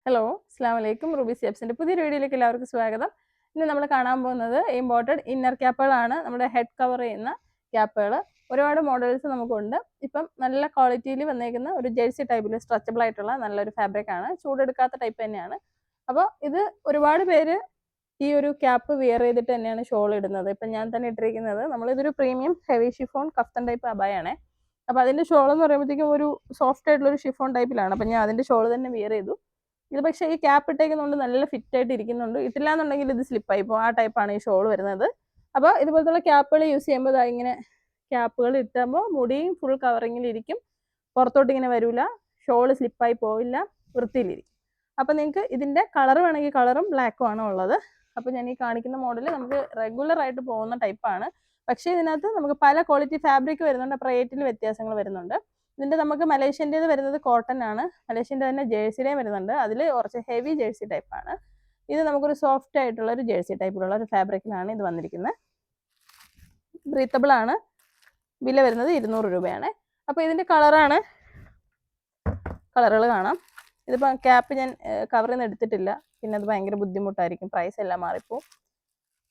Hello, അസ്സലാമു അലൈക്കും. Ruby സ്റ്റെപ്സിന്റെ പുതിയൊരു വീഡിയോയിലേക്ക് എല്ലാവർക്കും സ്വാഗതം. ഇന്ന് നമ്മൾ കാണാൻ പോകുന്നത് ഇമ്പോർട്ടഡ് ഇന്നർ ക്യാപ്പുകളാണ്. നമ്മുടെ ഹെഡ് കവർ ചെയ്യുന്ന ക്യാപ്പുകൾ. ഒരുപാട് മോഡൽസ് നമുക്കുണ്ട്. ഇപ്പം നല്ല ക്വാളിറ്റിയിൽ വന്നേക്കുന്ന ഒരു ജേഴ്സി ടൈപ്പിൽ സ്ട്രെച്ചബിൾ ആയിട്ടുള്ള നല്ലൊരു ഫാബ്രിക് ആണ്. ചൂടെടുക്കാത്ത ടൈപ്പ് തന്നെയാണ്. അപ്പോൾ ഇത് ഒരുപാട് പേര് ഈ ഒരു ക്യാപ്പ് വിയർ ചെയ്തിട്ട് തന്നെയാണ് ഷോൾ ഇടുന്നത്. ഇപ്പം ഞാൻ തന്നെ ഇട്ടിരിക്കുന്നത് നമ്മളിതൊരു പ്രീമിയം ഹെവി ഷിഫോൺ കഫ്തൻ ടൈപ്പ് അബായാണ്. അപ്പോൾ അതിൻ്റെ ഷോൾ എന്ന് പറയുമ്പോഴത്തേക്കും ഒരു സോഫ്റ്റ് ആയിട്ടുള്ള ഒരു ഷിഫോൺ ടൈപ്പിലാണ്. അപ്പം ഞാൻ അതിൻ്റെ ഷോൾ തന്നെ വിയർ ചെയ്തു. ഇത് പക്ഷേ ഈ ക്യാപ്പ് ഇട്ടേക്കുന്നുണ്ട് നല്ല ഫിറ്റ് ആയിട്ട് ഇരിക്കുന്നുണ്ട്. ഇട്ടില്ല എന്നുണ്ടെങ്കിൽ ഇത് സ്ലിപ്പായി പോകും. ആ ടൈപ്പാണ് ഈ ഷോൾ വരുന്നത്. അപ്പോൾ ഇതുപോലത്തുള്ള ക്യാപ്പുകൾ യൂസ് ചെയ്യുമ്പോൾ ഇങ്ങനെ ക്യാപ്പുകൾ ഇട്ടുമ്പോൾ മുടിയും ഫുൾ കവറിങ്ങിലിരിക്കും. പുറത്തോട്ട് ഇങ്ങനെ വരില്ല, ഷോൾ സ്ലിപ്പായി പോവില്ല, വൃത്തിയിലിരിക്കും. അപ്പോൾ നിങ്ങൾക്ക് ഇതിൻ്റെ കളർ വേണമെങ്കിൽ കളറും ബ്ലാക്കും ആണ് ഉള്ളത്. അപ്പോൾ ഞാൻ ഈ കാണിക്കുന്ന മോഡൽ നമുക്ക് റെഗുലർ ആയിട്ട് പോകുന്ന ടൈപ്പാണ്. പക്ഷേ ഇതിനകത്ത് നമുക്ക് പല ക്വാളിറ്റി ഫാബ്രിക് വരുന്നുണ്ട്. അപ്പോൾ റേറ്റിൽ വ്യത്യാസങ്ങൾ വരുന്നുണ്ട്. ഇതിൻ്റെ നമുക്ക് മലേഷ്യൻ്റേത് വരുന്നത് കോട്ടൺ ആണ്. മലേഷ്യൻ്റെ തന്നെ ജേഴ്സിയുടെയും വരുന്നുണ്ട്. അതിൽ കുറച്ച് ഹെവി ജേഴ്സി ടൈപ്പാണ്. ഇത് നമുക്കൊരു സോഫ്റ്റ് ആയിട്ടുള്ള ഒരു ജേഴ്സി ടൈപ്പിലുള്ള ഒരു ഫാബ്രിക്കിലാണ് ഇത് വന്നിരിക്കുന്നത്. ബ്രീത്തബിൾ ആണ്. വില വരുന്നത് 200 രൂപയാണ്. അപ്പോൾ ഇതിൻ്റെ കളറുകൾ കാണാം. ഇതിപ്പോൾ ക്യാപ്പ് ഞാൻ കവറിൽ നിന്ന് എടുത്തിട്ടില്ല. പിന്നെ അത് ഭയങ്കര ബുദ്ധിമുട്ടായിരിക്കും, പ്രൈസ് എല്ലാം മാറിപ്പോവും.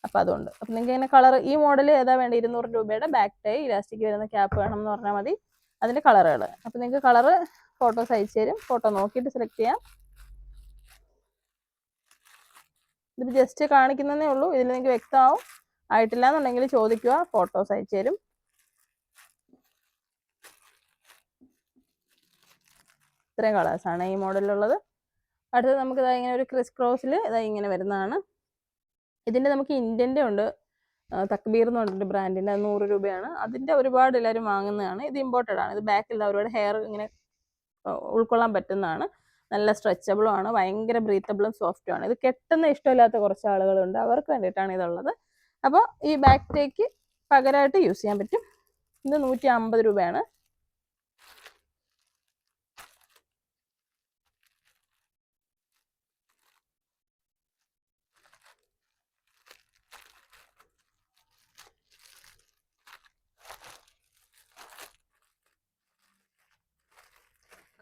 അപ്പോൾ അതുകൊണ്ട് അപ്പോൾ നിങ്ങൾക്ക് ഇങ്ങനെ കളർ ഈ മോഡൽ ഏതാ വേണ്ട 200 രൂപയുടെ ബാക്ക് ടൈ ഇലാസ്റ്റിക് വരുന്ന ക്യാപ്പ് വേണം എന്ന് പറഞ്ഞാൽ മതി. അതിൻ്റെ കളറുകൾ അപ്പോൾ നിങ്ങൾക്ക് കളറ് ഫോട്ടോസ് അയച്ചു തരും. ഫോട്ടോ നോക്കിയിട്ട് സെലക്ട് ചെയ്യാം. ഇതിപ്പോൾ ജസ്റ്റ് കാണിക്കുന്നതേ ഉള്ളൂ. ഇതിൽ നിങ്ങൾക്ക് വ്യക്തമാവും. ആയിട്ടില്ല എന്നുണ്ടെങ്കിൽ ചോദിക്കുക, ഫോട്ടോസ് അയച്ചു തരും. ഇത്രയും കളേഴ്സാണ് ഈ മോഡലിലുള്ളത്. അടുത്തത് നമുക്ക് ഇങ്ങനെ ഒരു ക്രിസ് ക്രോസിൽ ഇങ്ങനെ വരുന്നതാണ്. ഇതിൻ്റെ നമുക്ക് ഇന്ത്യൻ്റെ ഉണ്ട്, തക്ബീർ എന്ന് പറഞ്ഞിട്ട് ബ്രാൻഡിൻ്റെ, 100 രൂപയാണ്. അതിൻ്റെ ഒരുപാട് എല്ലാവരും വാങ്ങുന്നതാണ്. ഇത് ഇമ്പോർട്ടഡ് ആണ്. ഇത് ബാക്കിൽ ഒരുപാട് ഹെയർ ഇങ്ങനെ ഉൾക്കൊള്ളാൻ പറ്റുന്നതാണ്. നല്ല സ്ട്രെച്ചബിളും ആണ്, ഭയങ്കര ബ്രീത്തബിളും സോഫ്റ്റും ആണ്. ഇത് കെട്ടുന്ന ഇഷ്ടമില്ലാത്ത കുറച്ച് ആളുകളുണ്ട്, അവർക്ക് വേണ്ടിയിട്ടാണ് ഇതുള്ളത്. അപ്പോൾ ഈ ബാക്ക് ടേക്ക് പകരമായിട്ട് യൂസ് ചെയ്യാൻ പറ്റും. ഇത് 150 രൂപയാണ്.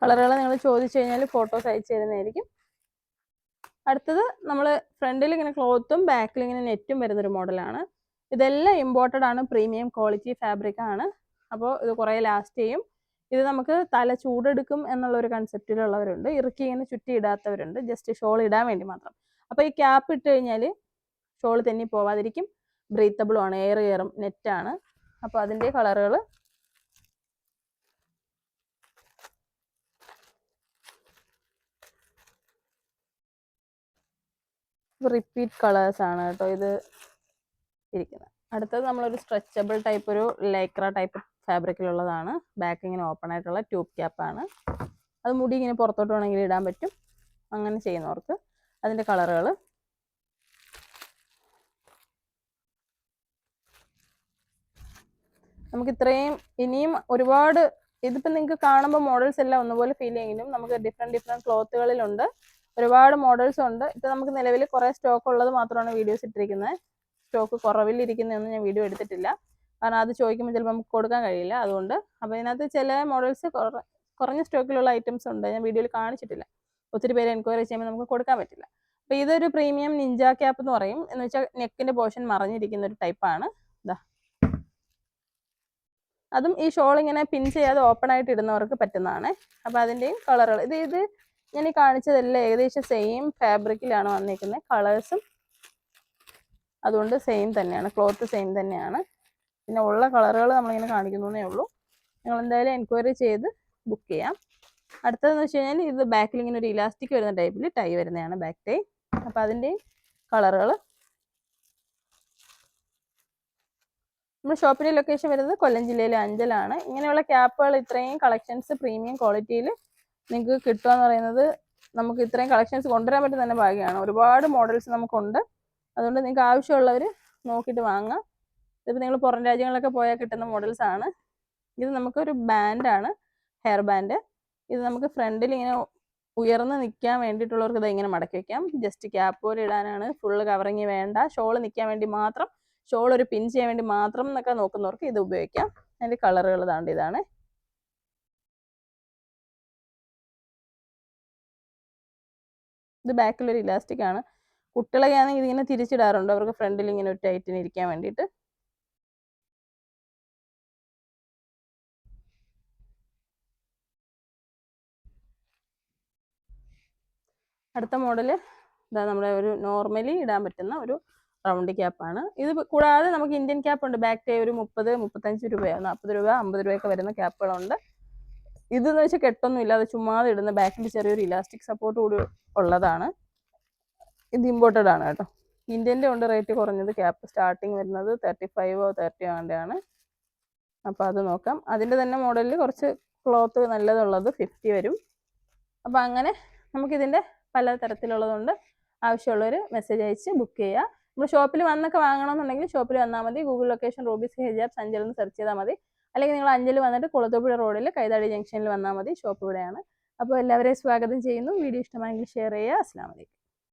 കളറുകൾ നിങ്ങൾ ചോദിച്ചു കഴിഞ്ഞാൽ ഫോട്ടോസ് അയച്ചു തരുന്നതായിരിക്കും. അടുത്തത് നമ്മൾ ഫ്രണ്ടിൽ ഇങ്ങനെ ക്ലോത്തും ബാക്കിൽ ഇങ്ങനെ നെറ്റും വരുന്നൊരു മോഡലാണ്. ഇതെല്ലാം ഇമ്പോർട്ടഡ് ആണ്, പ്രീമിയം ക്വാളിറ്റി ഫാബ്രിക് ആണ്. അപ്പോൾ ഇത് കുറേ ലാസ്റ്റ് ചെയ്യും. ഇത് നമുക്ക് തല ചൂടെടുക്കും എന്നുള്ളൊരു കൺസെപ്റ്റിലുള്ളവരുണ്ട്. ഇറുക്കി ഇങ്ങനെ ചുറ്റി ഇടാത്തവരുണ്ട്, ജസ്റ്റ് ഷോൾ ഇടാൻ വേണ്ടി മാത്രം. അപ്പോൾ ഈ ക്യാപ്പ് ഇട്ട് കഴിഞ്ഞാൽ ഷോൾ തെന്നി പോവാതിരിക്കും. ബ്രീത്തബിളും ആണ്, എയർ കയറും, നെറ്റാണ്. അപ്പോൾ അതിൻ്റെ കളറുകൾ റിപ്പീറ്റ് കളേഴ്സ് ആണ് കേട്ടോ ഇത് ഇരിക്കുന്നത്. അടുത്തത് നമ്മളൊരു സ്ട്രെച്ചബിൾ ടൈപ്പ്, ഒരു ലൈക്ര ടൈപ്പ് ഫാബ്രിക്കിലുള്ളതാണ്. ബാക്ക് ഇങ്ങനെ ഓപ്പൺ ആയിട്ടുള്ള ട്യൂബ് ക്യാപ്പാണ്. അത് മുടി ഇങ്ങനെ പുറത്തോട്ട് വേണമെങ്കിൽ ഇടാൻ പറ്റും. അങ്ങനെ ചെയ്യുന്നവർക്ക് അതിൻ്റെ കളറുകൾ നമുക്ക് ഇത്രയും ഇനിയും ഒരുപാട്. ഇതിപ്പോൾ നിങ്ങൾക്ക് കാണുമ്പോൾ മോഡൽസ് എല്ലാം ഒന്നുപോലെ ഫീൽ ചെയ്യുമെങ്കിലും നമുക്ക് ഡിഫറെൻറ്റ് ക്ലോത്തുകളിലുണ്ട്. ഒരുപാട് മോഡൽസ് ഉണ്ട്. ഇപ്പോൾ നമുക്ക് നിലവിൽ കുറേ സ്റ്റോക്ക് ഉള്ളത് മാത്രമാണ് വീഡിയോസ് ഇട്ടിരിക്കുന്നത്. സ്റ്റോക്ക് കുറവിലിരിക്കുന്നതൊന്നും ഞാൻ വീഡിയോ എടുത്തിട്ടില്ല. കാരണം അത് ചോദിക്കുമ്പോൾ ചിലപ്പോൾ നമുക്ക് കൊടുക്കാൻ കഴിയില്ല. അതുകൊണ്ട് അപ്പോൾ ഇതിനകത്ത് ചില മോഡൽസ് കുറഞ്ഞ സ്റ്റോക്കിലുള്ള ഐറ്റംസ് ഉണ്ട്, ഞാൻ വീഡിയോയിൽ കാണിച്ചിട്ടില്ല. ഒത്തിരി പേര് എൻക്വയറി ചെയ്യുമ്പോൾ നമുക്ക് കൊടുക്കാൻ പറ്റില്ല. അപ്പോൾ ഇതൊരു പ്രീമിയം നിഞ്ച ക്യാപ്പ് എന്ന് പറയും. എന്ന് വെച്ചാൽ നെക്കിൻ്റെ പോർഷൻ മറഞ്ഞിരിക്കുന്ന ഒരു ടൈപ്പാണ്. ഇതാ, അതും ഈ ഷോൾ ഇങ്ങനെ പിൻ ചെയ്യാതെ ഓപ്പൺ ആയിട്ട് ഇടുന്നവർക്ക് പറ്റുന്നതാണ്. അപ്പോൾ അതിൻ്റെയും കളറുകൾ ഇത് ഞാൻ ഈ കാണിച്ചതെല്ലാം ഏകദേശം സെയിം ഫാബ്രിക്കിലാണ് വന്നിരിക്കുന്നത്. കളേഴ്സും അതുകൊണ്ട് സെയിം തന്നെയാണ്, ക്ലോത്ത് സെയിം തന്നെയാണ്. പിന്നെ ഉള്ള കളറുകൾ നമ്മളിങ്ങനെ കാണിക്കുന്നതേ ഉള്ളൂ. നിങ്ങൾ എന്തായാലും എൻക്വയറി ചെയ്ത് ബുക്ക് ചെയ്യാം. അടുത്തതെന്ന് വെച്ച് കഴിഞ്ഞാൽ ഇത് ബാക്കിൽ ഇങ്ങനെ ഒരു ഇലാസ്റ്റിക് വരുന്ന ടൈപ്പിൽ ടൈ വരുന്നതാണ് ബാക്ക് ടൈ. അപ്പോൾ അതിൻ്റെയും കളറുകൾ. നമ്മുടെ ഷോപ്പിൻ്റെ ലൊക്കേഷൻ വരുന്നത് കൊല്ലം ജില്ലയിലെ അഞ്ചലാണ്. ഇങ്ങനെയുള്ള ക്യാപ്പുകൾ ഇത്രയും കളക്ഷൻസ് പ്രീമിയം ക്വാളിറ്റിയിൽ നിങ്ങൾക്ക് കിട്ടുക എന്ന് പറയുന്നത്, നമുക്ക് ഇത്രയും കളക്ഷൻസ് കൊണ്ടുവരാൻ പറ്റുന്ന തന്നെ ഭാഗ്യമാണ്. ഒരുപാട് മോഡൽസ് നമുക്കുണ്ട്. അതുകൊണ്ട് നിങ്ങൾക്ക് ആവശ്യമുള്ളവർ നോക്കിയിട്ട് വാങ്ങാം. ഇതിപ്പോൾ നിങ്ങൾ പുറം രാജ്യങ്ങളിലൊക്കെ പോയാൽ കിട്ടുന്ന മോഡൽസ് ആണ്. ഇത് നമുക്കൊരു ബാൻഡാണ്, ഹെയർ ബാൻഡ്. ഇത് നമുക്ക് ഫ്രണ്ടിൽ ഇങ്ങനെ ഉയർന്ന് നിൽക്കാൻ വേണ്ടിയിട്ടുള്ളവർക്ക് ഇത് ഇങ്ങനെ മടക്കി വയ്ക്കാം. ജസ്റ്റ് ക്യാപ്പ് പോലെ ഇടാനാണ്, ഫുള്ള് കവറിങ് വേണ്ട, ഷോൾ നിൽക്കാൻ വേണ്ടി മാത്രം, ഷോൾ ഒരു പിൻ ചെയ്യാൻ വേണ്ടി മാത്രം എന്നൊക്കെ നോക്കുന്നവർക്ക് ഇത് ഉപയോഗിക്കാം. അതിൻ്റെ കളറുകൾ ഇതാണ്. ഇത് ബാക്കിലൊരു ഇലാസ്റ്റിക് ആണ്. കുട്ടികളൊക്കെ ആണെങ്കിൽ ഇതിങ്ങനെ തിരിച്ചിടാറുണ്ട്, അവർക്ക് ഫ്രണ്ടിൽ ഇങ്ങനെ ഒരു ടൈറ്റിന് ഇരിക്കാൻ വേണ്ടിയിട്ട്. അടുത്ത മോഡല് ഇതാ, നമ്മുടെ ഒരു നോർമലി ഇടാൻ പറ്റുന്ന ഒരു റൗണ്ട് ക്യാപ്പാണ്. ഇത് കൂടാതെ നമുക്ക് ഇന്ത്യൻ ക്യാപ്പ് ഉണ്ട്. ബാക്ക് ടൈ ഒരു 30-35 രൂപയോ 40 രൂപ 50 രൂപയൊക്കെ വരുന്ന ക്യാപ്പുകളുണ്ട്. ഇതെന്ന് വെച്ചാൽ കെട്ടൊന്നും ഇല്ലാതെ ചുമ്മാതെ ഇടുന്ന, ബാക്കിൽ ചെറിയൊരു ഇലാസ്റ്റിക് സപ്പോർട്ട് കൂടി ഉള്ളതാണ്. ഇത് ഇമ്പോർട്ടഡ് ആണ് കേട്ടോ. ഇന്ത്യൻ്റെ ഉണ്ട് റേറ്റ് കുറഞ്ഞത്. ക്യാപ്പ് സ്റ്റാർട്ടിങ് വരുന്നത് 35 30 ആണ്ടാണ്. അപ്പോൾ അത് നോക്കാം. അതിൻ്റെ തന്നെ മോഡലിൽ കുറച്ച് ക്ലോത്ത് നല്ലതുള്ളത് 50 വരും. അപ്പോൾ അങ്ങനെ നമുക്കിതിൻ്റെ പല തരത്തിലുള്ളതുകൊണ്ട് ആവശ്യമുള്ളവർ മെസ്സേജ് അയച്ച് ബുക്ക് ചെയ്യുക. നമ്മൾ ഷോപ്പിൽ വന്നൊക്കെ വാങ്ങണമെന്നുണ്ടെങ്കിൽ ഷോപ്പിൽ വന്നാൽ മതി. Google location rubies hijabs Anchal എന്ന് സെർച്ച് ചെയ്താൽ മതി. അല്ലെങ്കിൽ നിങ്ങൾ അഞ്ചൽ വന്നിട്ട് കുളത്തൂപ്പുഴ റോഡിൽ കൈതാടി ജംഗ്ഷനിൽ വന്നാൽ മതി. ഷോപ്പ് ഇവിടെയാണ്. അപ്പോൾ എല്ലാവരെയും സ്വാഗതം ചെയ്യുന്നു. വീഡിയോ ഇഷ്ടമായെങ്കിൽ ഷെയർ ചെയ്യുക. അസ്സലാമു അലൈക്കും.